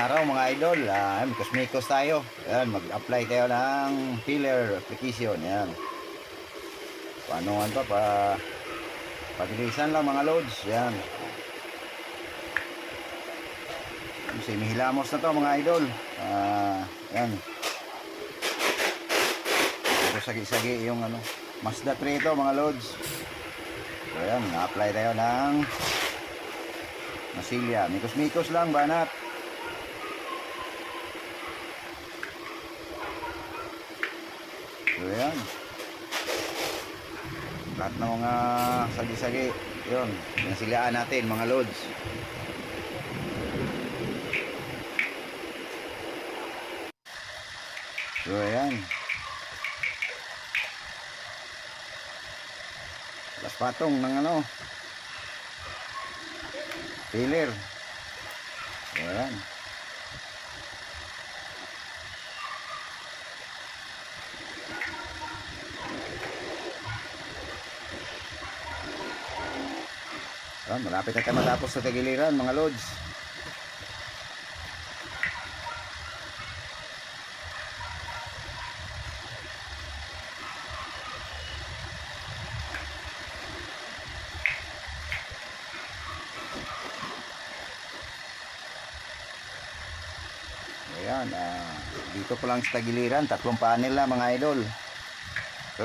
araw mga idol. Mikos-mikos tayo. Ayan, mag-apply tayo ng filler application. Ayan. Paano nga to? Pabilisan lang mga loads. Ayan. Simihilamos na to mga idol. Ayan. Pero sagi-sagi yung Mazda 3 ito mga loads. So, ayan, na-apply tayo ng masilya. Mikos-mikos lang, banat. So yan, lahat ng mga sagi-sagi yun, nasilaan natin mga loads. So yan, las patong ng filler. So yan, malapit na tayo matapos sa tagiliran mga loads. Ayan, dito po lang sa tagiliran, 3 panel lang mga idol. So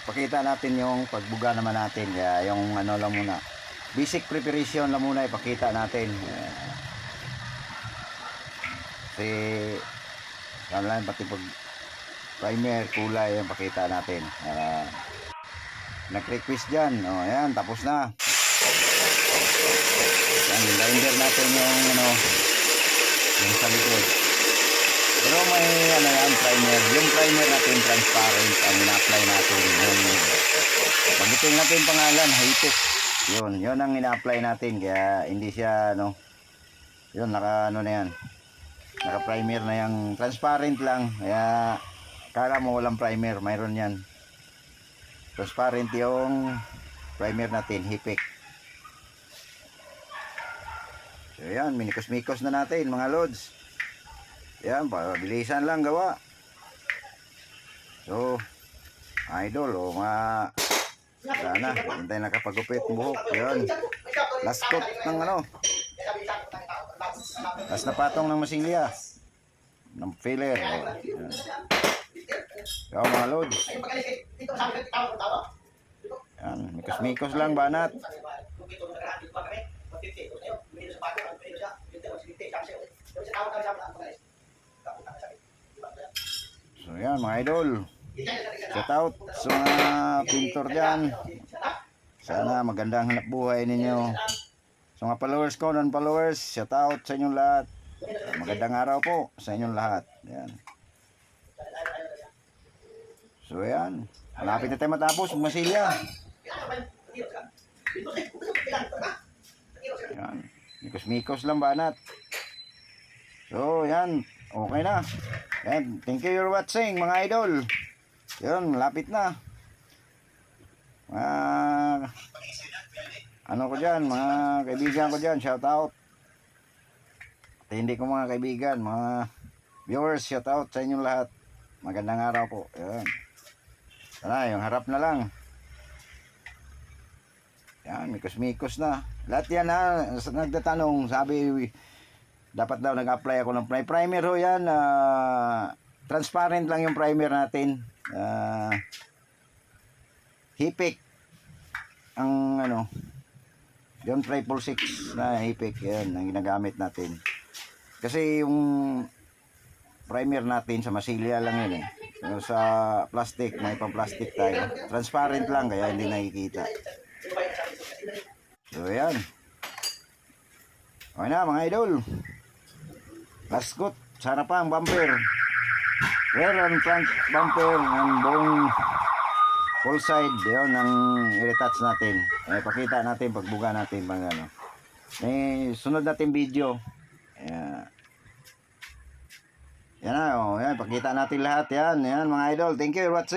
pakita natin yung pagbuga naman natin. Kaya yung lang muna, basic preparation lang muna ipakita natin. Kasi lang pati pag primer, kulay yung pakita natin. Nag-request dyan. Ayan, tapos na. Ayan, binder natin yung sa likod. Pero may primer. Yung primer natin transparent ang ina-apply natin. Bagitin natin pangalan, Hitech. Yun ang ina-apply natin. Kaya hindi siya yun, naka na yan. Naka primer na yung transparent lang. Kaya kala mo walang primer, mayroon yan. Transparent yung primer natin, Hitech. So yan, minikos-mikos na natin mga loads. Yan, bilisan lang gawa. So idol, sana hintay nakapagupit buhok. Yan, last coat ng last na patong ng masilya ng filler. Yan mga loads. Yan, mikos-mikos lang banat. So yan mga idol, shout out sa mga pintor dyan. Sana magandang hanap buhay ninyo. Sa mga followers ko, non-followers, shout out sa inyong lahat. Magandang araw po sa inyong lahat. Yan. So yan, malapit na tayo matapos masilya. Yan, mikos-mikos lang banat. So yan, okay na. Yan, thank you for watching mga idol. Yan, malapit na. Ko dyan, mga kaibigan ko dyan, shout out. At hindi ko mga kaibigan, mga viewers, shout out sa inyong lahat. Magandang araw po. Yan. Sana, yung harap na lang. Yan, mikos-mikos na. Lahat yan nagtatanong, sabi, dapat daw nag-apply ako ng primer ho yan. Transparent lang yung primer natin. Hitech ang yung 666 na Hitech, yan ang ginagamit natin. Kasi yung primer natin sa masilya lang yun Pero sa plastic, may pang-plastic tayo. Transparent lang kaya hindi nakikita. So yan. Okay na mga idol. Last coat, sana pa ang bumper. Rear and front bumper ng buong full side, yun ang i-retouch natin. Pakita natin pagbuga natin pag may sunod natin video. Yan na, yan, pakita natin lahat yan mga idol. Thank you for watching.